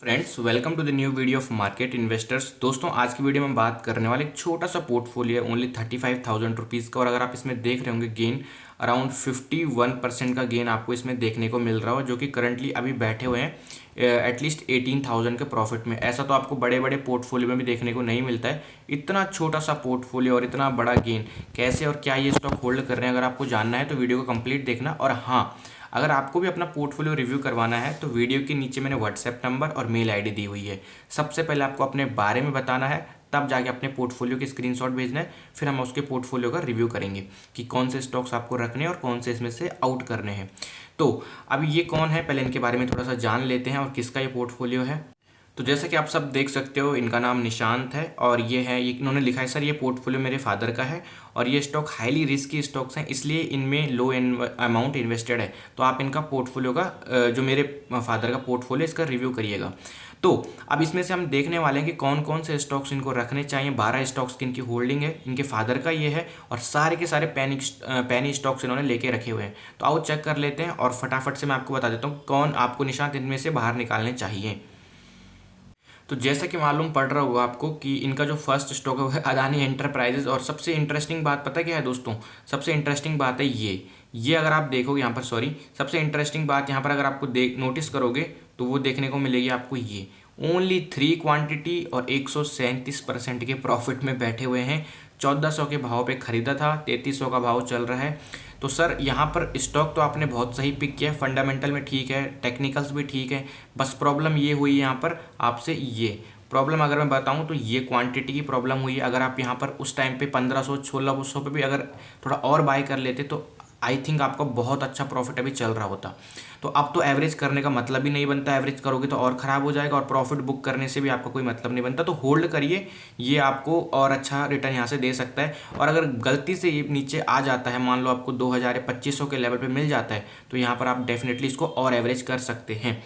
Friends, welcome to the new video of market investors. दोस्तों, आज की वीडियो में बात करने वाले एक छोटा सा पोर्टफोलियो है, ओनली 35,000 रुपीज़ का। और अगर आप इसमें देख रहे होंगे गेन अराउंड 51% का गेन आपको इसमें देखने को मिल रहा हो, जो कि करंटली अभी बैठे हुए हैं एटलीस्ट 18,000 के प्रॉफिट में। ऐसा तो आपको बड़े बड़े पोर्टफोलियो में भी देखने को नहीं मिलता है। इतना छोटा सा पोर्टफोलियो और इतना बड़ा गेन कैसे और क्या ये स्टॉक होल्ड कर रहे हैं, अगर आपको जानना है तो वीडियो को कंप्लीट देखना। और हाँ, अगर आपको भी अपना पोर्टफोलियो रिव्यू करवाना है तो वीडियो के नीचे मैंने व्हाट्सएप नंबर और मेल आईडी दी हुई है। सबसे पहले आपको अपने बारे में बताना है, तब जाके अपने पोर्टफोलियो की स्क्रीनशॉट भेजना है, फिर हम उसके पोर्टफोलियो का रिव्यू करेंगे कि कौन से स्टॉक्स आपको रखने हैं और कौन से इसमें से आउट करने हैं। तो अभी ये कौन है, पहले इनके बारे में थोड़ा सा जान लेते हैं और किसका ये पोर्टफोलियो है। तो जैसा कि आप सब देख सकते हो, इनका नाम निशांत है और ये है, ये इन्होंने लिखा है सर ये पोर्टफोलियो मेरे फादर का है और ये स्टॉक हाईली रिस्की स्टॉक्स हैं, इसलिए इनमें लो अमाउंट इन्वेस्टेड है। तो आप इनका पोर्टफोलियो का जो मेरे फादर का पोर्टफोलियो, इसका रिव्यू करिएगा। तो अब इसमें से हम देखने वाले हैं कि कौन कौन से स्टॉक्स इनको रखने चाहिए। 12 स्टॉक्स की इनकी होल्डिंग है, इनके फादर का ये है और सारे के सारे पैनी स्टॉक्स इन्होंने लेके रखे हुए हैं। तो आओ चेक कर लेते हैं और फटाफट से मैं आपको बता देता हूँ कौन आपको निशांत इनमें से बाहर निकालने चाहिए। तो जैसा कि मालूम पड़ रहा होगा आपको कि इनका जो फर्स्ट स्टॉक है वो है अदानी एंटरप्राइजेज। और सबसे इंटरेस्टिंग बात पता क्या है दोस्तों, सबसे इंटरेस्टिंग बात है ये अगर आप देखोगे यहाँ पर, सॉरी, सबसे इंटरेस्टिंग बात यहाँ पर अगर आपको नोटिस करोगे तो वो देखने को मिलेगी आपको, ये ओनली 3 क्वांटिटी और 137% के प्रॉफिट में बैठे हुए हैं। 1400 के भाव पे खरीदा था, 3300 का भाव चल रहा है। तो सर यहाँ पर स्टॉक तो आपने बहुत सही पिक किया है, फंडामेंटल में ठीक है, टेक्निकल्स भी ठीक है। बस प्रॉब्लम ये हुई यहाँ पर आपसे, ये प्रॉब्लम अगर मैं बताऊँ तो ये क्वांटिटी की प्रॉब्लम हुई है। अगर आप यहाँ पर उस टाइम पे 1500-1600 पे भी अगर थोड़ा और बाय कर लेते तो आई थिंक आपका बहुत अच्छा प्रॉफिट अभी चल रहा होता। तो अब तो एवरेज करने का मतलब ही नहीं बनता, एवरेज करोगे तो और ख़राब हो जाएगा और प्रॉफिट बुक करने से भी आपका कोई मतलब नहीं बनता। तो होल्ड करिए, ये आपको और अच्छा रिटर्न यहाँ से दे सकता है। और अगर गलती से ये नीचे आ जाता है, मान लो आपको 2000 या 2500 के लेवल पे मिल जाता है, तो यहाँ पर आप डेफिनेटली इसको और एवरेज कर सकते हैं।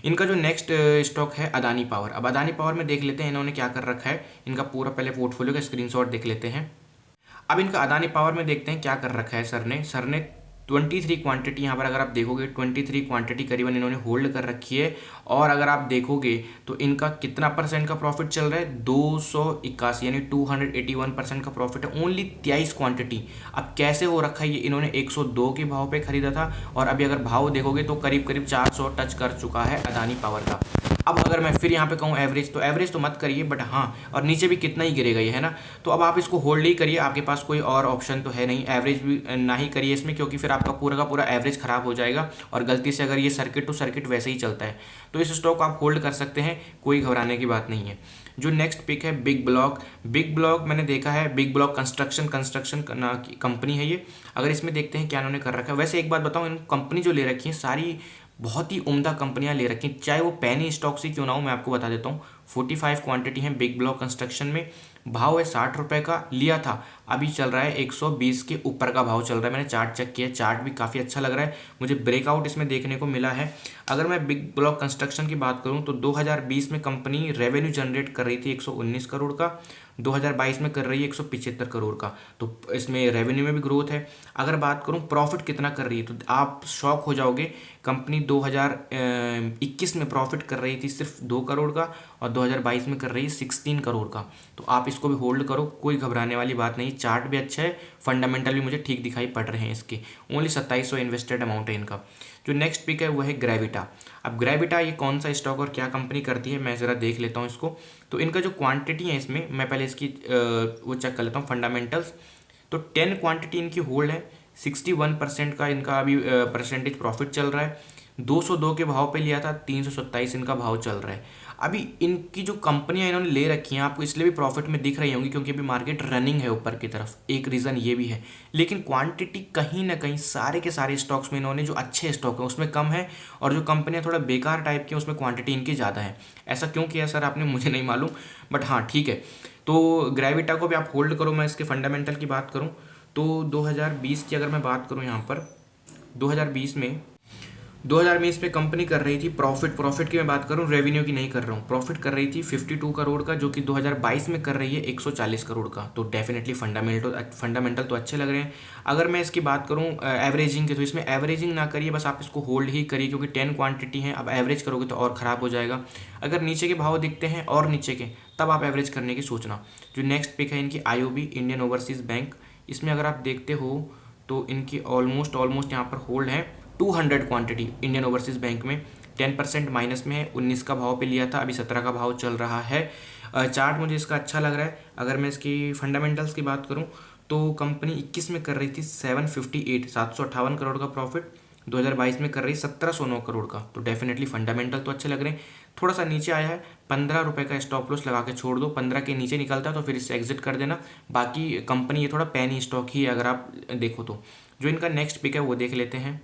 इनका जो नेक्स्ट स्टॉक है अदानी पावर। अब अदानी पावर में देख लेते हैं इन्होंने क्या कर रखा है। इनका पूरा पहले पोर्टफोलियो का स्क्रीनशॉट देख लेते हैं। अब इनका अदानी पावर में देखते हैं क्या कर रखा है सर ने 23 क्वांटिटी, यहाँ पर अगर आप देखोगे 23 क्वांटिटी करीबन इन्होंने होल्ड कर रखी है। और अगर आप देखोगे तो इनका कितना परसेंट का प्रॉफिट चल रहा है, 281 यानी 281% का प्रॉफिट है, ओनली 23 क्वांटिटी। अब कैसे हो रखा है ये, इन्होंने 102 के भाव पे खरीदा था और अभी अगर भाव देखोगे तो करीब करीब 400 टच कर चुका है अदानी पावर का। अब अगर मैं फिर यहाँ पे कहूँ एवरेज तो मत करिए, बट हाँ, और नीचे भी कितना ही गिरेगा ये, है ना। तो अब आप इसको होल्ड ही करिए, आपके पास कोई और ऑप्शन तो है नहीं। एवरेज भी ना ही करिए इसमें, क्योंकि फिर आपका पूरा का पूरा एवरेज खराब हो जाएगा और गलती से अगर ये सर्किट टू सर्किट वैसे ही चलता है। तो इस स्टॉक को आप होल्ड कर सकते हैं, कोई घबराने की बात नहीं है। जो नेक्स्ट पिक है बिग ब्लॉक मैंने देखा है, बिग ब्लॉक कंस्ट्रक्शन कंपनी है ये। अगर इसमें देखते हैं क्या इन्होंने कर रखा है। वैसे एक बात बताऊँ, इन कंपनी जो ले रखी है सारी बहुत ही उम्दा कंपनियां ले रखी हैं, चाहे वो पैनी स्टॉक्स ही क्यों ना हो। मैं आपको बता देता हूँ 45 क्वांटिटी है बिग ब्लॉक कंस्ट्रक्शन में। भाव है 60 रुपये का, लिया था, अभी चल रहा है 120 के ऊपर का भाव चल रहा है। मैंने चार्ट चेक किया, चार्ट भी काफ़ी अच्छा लग रहा है मुझे, ब्रेकआउट इसमें देखने को मिला है। अगर मैं बिग ब्लॉक कंस्ट्रक्शन की बात करूँ तो 2020 में कंपनी रेवेन्यू जनरेट कर रही थी 119 करोड़ का, 2022 में कर रही है 175 करोड़ का। तो इसमें रेवेन्यू में भी ग्रोथ है। अगर बात करूं प्रॉफिट कितना कर रही है तो आप शॉक हो जाओगे। कंपनी 2021 में प्रॉफिट कर रही थी सिर्फ 2 करोड़ का और 2022 में कर रही है 16 करोड़ का। तो आप इसको भी होल्ड करो, कोई घबराने वाली बात नहीं। चार्ट भी अच्छा है, फंडामेंटल भी मुझे ठीक दिखाई पड़ रहे हैं इसके। ओनली 2700 इन्वेस्टेड अमाउंट है इनका। जो नेक्स्ट पिक है वो है ग्रेविटा। अब ग्रेविटा ये कौन सा स्टॉक और क्या कंपनी करती है, मैं ज़रा देख लेता हूँ इसको। तो इनका जो क्वांटिटी है इसमें, मैं पहले इसकी वो चेक कर लेता हूँ फंडामेंटल्स। तो 10 क्वांटिटी इनकी होल्ड है, 61% का इनका अभी परसेंटेज प्रॉफिट चल रहा है। 202 के भाव पे लिया था, 327 इनका भाव चल रहा है। अभी इनकी जो कंपनियां इन्होंने ले रखी हैं आपको इसलिए भी प्रॉफिट में दिख रही होंगी क्योंकि अभी मार्केट रनिंग है ऊपर की तरफ, एक रीज़न ये भी है। लेकिन क्वांटिटी कहीं ना कहीं सारे के सारे स्टॉक्स में इन्होंने, जो अच्छे स्टॉक हैं उसमें कम है और जो कंपनियां थोड़ा बेकार टाइप की हैं उसमें क्वांटिटी इनकी ज़्यादा है। ऐसा क्यों किया सर आपने, मुझे नहीं मालूम, बट हाँ ठीक है। तो ग्रेविटा को भी आप होल्ड करो। मैं इसके फंडामेंटल की बात करूँ तो 2020 की अगर मैं बात करूँ यहाँ पर 2020 में 2020 में कंपनी कर रही थी प्रॉफिट की मैं बात करूं, रेवेन्यू की नहीं कर रहा हूं, प्रॉफिट कर रही थी 52 करोड़ का, जो कि 2022 में कर रही है 140 करोड़ का। तो डेफिनेटली फंडामेंटल तो अच्छे लग रहे हैं। अगर मैं इसकी बात करूं एवरेजिंग की, तो इसमें एवरेजिंग ना करिए, बस आप इसको होल्ड ही करिए, क्योंकि 10 क्वांटिटी है, अब एवरेज करोगे तो और ख़राब हो जाएगा। अगर नीचे के भाव दिखते हैं और नीचे के, तब आप एवरेज करने की सोचना। जो नेक्स्ट पिक है इनकी IOB, इंडियन ओवरसीज़ बैंक। इसमें अगर आप देखते हो तो इनकी ऑलमोस्ट यहाँ पर होल्ड है 200 क्वांटिटी इंडियन ओवरसीज़ बैंक में। 10% माइनस में है, 19 का भाव पे लिया था, अभी 17 का भाव चल रहा है। चार्ट मुझे इसका अच्छा लग रहा है। अगर मैं इसकी फंडामेंटल्स की बात करूं तो कंपनी 21 में कर रही थी 758 करोड़ का प्रॉफिट, 2022 में कर रही 1709 करोड़ का। तो डेफिनेटली फंडामेंटल तो अच्छे लग रहे हैं। थोड़ा सा नीचे आया है, 15 रुपये का स्टॉप लॉस लगा के छोड़ दो, 15 के नीचे निकलता है तो फिर इससे एग्जिट कर देना। बाकी कंपनी ये थोड़ा पैनी स्टॉक ही है अगर आप देखो तो। जो इनका नेक्स्ट पिक है वो देख लेते हैं।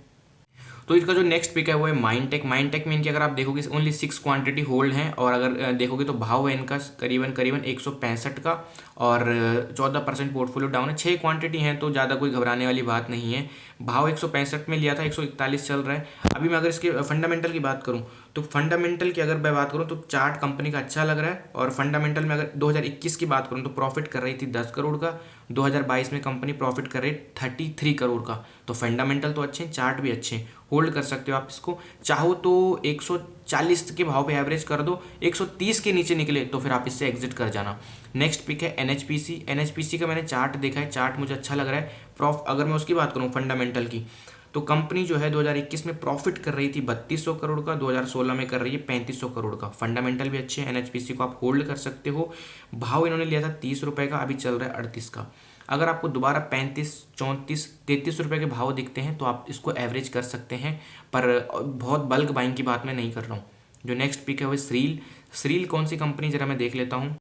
तो इसका जो नेक्स्ट पिक है वो है माइंडटेक। माइंडटेक में इनकी अगर आप देखोगे ओनली 6 क्वांटिटी होल्ड हैं, और अगर देखोगे तो भाव है इनका करीबन 165 का, और 14% पोर्टफोलियो डाउन है। 6 क्वांटिटी हैं तो ज़्यादा कोई घबराने वाली बात नहीं है। भाव 165 में लिया था, 141 चल रहा है अभी। मैं अगर इसके फंडामेंटल की बात करूँ तो फंडामेंटल की अगर मैं बात करूँ तो चार्ट कंपनी का अच्छा लग रहा है। और फंडामेंटल में अगर 2021 की बात करूँ तो प्रॉफिट कर रही थी 10 करोड़ का, 2022 में कंपनी प्रॉफिट कर रही 33 करोड़ का। तो फंडामेंटल तो अच्छे हैं, चार्ट भी अच्छे हैं, होल्ड कर सकते हो आप इसको। चाहो तो 140 के भाव पे एवरेज कर दो, 130 के नीचे निकले तो फिर आप इससे एग्जिट कर जाना। नेक्स्ट पिक है NHPC का मैंने चार्ट देखा है, चार्ट मुझे अच्छा लग रहा है। अगर मैं उसकी बात करूँ फंडामेंटल की, तो कंपनी जो है 2021 में प्रॉफिट कर रही थी 3200 करोड़ का, 2016 में कर रही है 3500 करोड़ का। फंडामेंटल भी अच्छे हैं, NHPC को आप होल्ड कर सकते हो। भाव इन्होंने लिया था 30 रुपये का, अभी चल रहा है 38 का। अगर आपको दोबारा 35, 34, 33 रुपये के भाव दिखते हैं तो आप इसको एवरेज कर सकते हैं, पर बहुत बल्क बाइंग की बात मैं नहीं कर रहा हूँ। जो नेक्स्ट पिक है वो श्रील कौन सी कंपनी, जरा मैं देख लेता हूँ।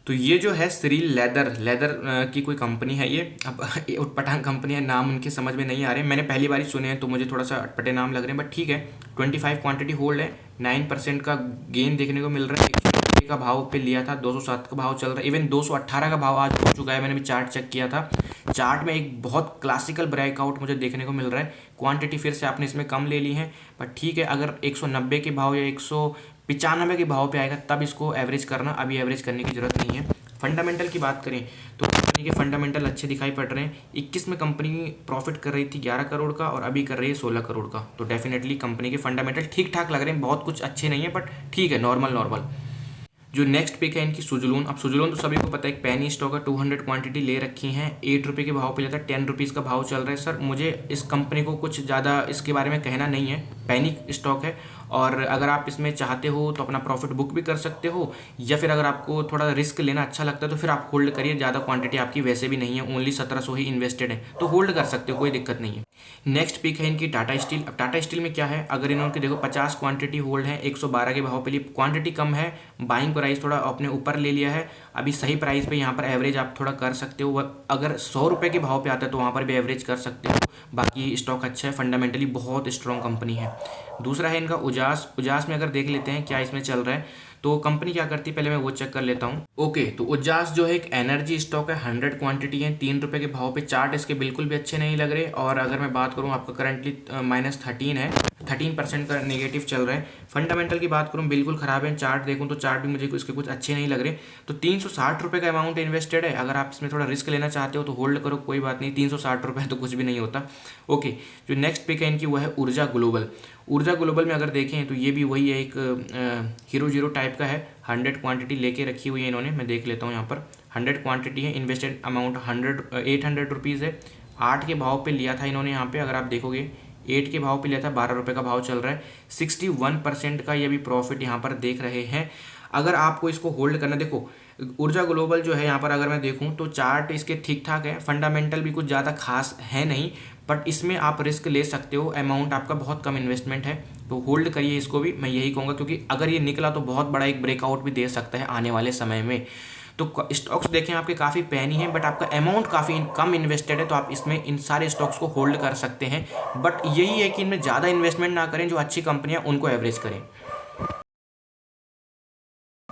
तो ये जो है श्रील लेदर की कोई कंपनी है ये। अब उटपटांग कंपनी है, नाम उनके समझ में नहीं आ रहे, मैंने पहली बार ही सुने हैं तो मुझे थोड़ा सा अटपटे नाम लग रहे हैं, बट ठीक है। 25 क्वांटिटी होल्ड है, 9% का गेन देखने को मिल रहा है। 100 का भाव पे लिया था, 207 का भाव चल रहा है, इवन 218 का भाव आज हो चुका है। मैंने भी चार्ट चेक किया था, चार्ट में एक बहुत क्लासिकल ब्रेकआउट मुझे देखने को मिल रहा है। क्वांटिटी फिर से आपने इसमें कम ले ली है, बट ठीक है। अगर 190 के भाव या 195 के भाव पे आएगा तब इसको एवरेज करना, अभी एवरेज करने की जरूरत नहीं है। फंडामेंटल की बात करें तो कंपनी के फंडामेंटल अच्छे दिखाई पड़ रहे हैं। 21 में कंपनी प्रॉफिट कर रही थी 11 करोड़ का, और अभी कर रही है 16 करोड़ का। तो डेफिनेटली कंपनी के फंडामेंटल ठीक ठाक लग रहे हैं, बहुत कुछ अच्छे नहीं है बट ठीक है, नॉर्मल। जो नेक्स्ट पिक है इनकी सुजुलोन। अब सुजुलोन तो सभी को पता है एक पैनी स्टॉक है, 200 क्वांटिटी ले रखी हैं, 8 रुपये के भाव पे लेता है, 10 रुपीज़ का भाव चल रहा है। सर मुझे इस कंपनी को कुछ ज़्यादा इसके बारे में कहना नहीं है, पैनी स्टॉक है, और अगर आप इसमें चाहते हो तो अपना प्रॉफिट बुक भी कर सकते हो, या फिर अगर आपको थोड़ा रिस्क लेना अच्छा लगता है तो फिर आप होल्ड करिए। ज़्यादा क्वांटिटी आपकी वैसे भी नहीं है, ओनली 1700 ही इन्वेस्टेड है, तो होल्ड कर सकते हो, कोई दिक्कत नहीं है। नेक्स्ट पिक है इनकी टाटा स्टील। अब टाटा स्टील में क्या है, अगर इन्होंने देखो 50 क्वांटिटी होल्ड है, 112 के भाव पे लिए, क्वांटिटी कम है, बाइंग प्राइस थोड़ा अपने ऊपर ले लिया है, अभी सही प्राइस पे यहाँ पर एवरेज आप थोड़ा कर सकते हो। अगर 100 रुपये के भाव पे आता है तो वहाँ पर भी एवरेज कर सकते हो। बाकी स्टॉक अच्छा है, फंडामेंटली बहुत स्ट्रॉन्ग कंपनी है। दूसरा है इनका उजास में अगर देख लेते हैं क्या इसमें चल रहा है, तो कंपनी क्या करती है पहले मैं वो चेक कर लेता हूँ। ओके, तो उजास जो है एक एनर्जी स्टॉक है, 100 क्वांटिटी है, 3 रुपये के भाव पे। चार्ट इसके बिल्कुल भी अच्छे नहीं लग रहे, और अगर मैं बात करूँ आपका करंटली -13 है, 13% का नेगेटिव चल रहा है। फंडामेंटल की बात करूँ बिल्कुल ख़राब है, चार्ट देखूँ तो चार्ट भी मुझे इसके कुछ अच्छे नहीं लग रहे। तो 360 रुपये का अमाउंट इन्वेस्टेड है, अगर आप इसमें थोड़ा रिस्क लेना चाहते हो तो होल्ड करो, कोई बात नहीं, 360 रुपये तो कुछ भी नहीं होता। ओके, जो नेक्स्ट पिक है इनकी वो है ऊर्जा ग्लोबल में अगर देखें तो ये भी वही है, एक हीरो जीरो टाइप का है, 100 क्वांटिटी लेके रखी हुई है इन्होंने। मैं देख लेता हूँ यहाँ पर 100 क्वांटिटी है, इन्वेस्टेड अमाउंट 800 रुपीज़ है। 8 के भाव पे लिया था इन्होंने यहाँ पे, अगर आप देखोगे 8 के भाव पे लिया था, 12 रुपये का भाव चल रहा है, 61% का ये भी प्रॉफिट यहाँ पर देख रहे हैं। अगर आपको इसको होल्ड करना, देखो ऊर्जा ग्लोबल जो है यहाँ पर अगर मैं देखूँ तो चार्ट इसके ठीक ठाक है, फंडामेंटल भी कुछ ज़्यादा खास है नहीं, बट इसमें आप रिस्क ले सकते हो, अमाउंट आपका बहुत कम इन्वेस्टमेंट है, तो होल्ड करिए इसको भी, मैं यही कहूँगा, क्योंकि अगर ये निकला तो बहुत बड़ा एक ब्रेकआउट भी दे सकता है आने वाले समय में। तो स्टॉक्स देखें आपके काफ़ी पैनी हैं, बट आपका अमाउंट काफ़ी कम इन्वेस्टेड है, तो आप इसमें इन सारे स्टॉक्स को होल्ड कर सकते हैं। बट यही है कि इनमें ज़्यादा इन्वेस्टमेंट ना करें, जो अच्छी कंपनियां उनको एवरेज करें।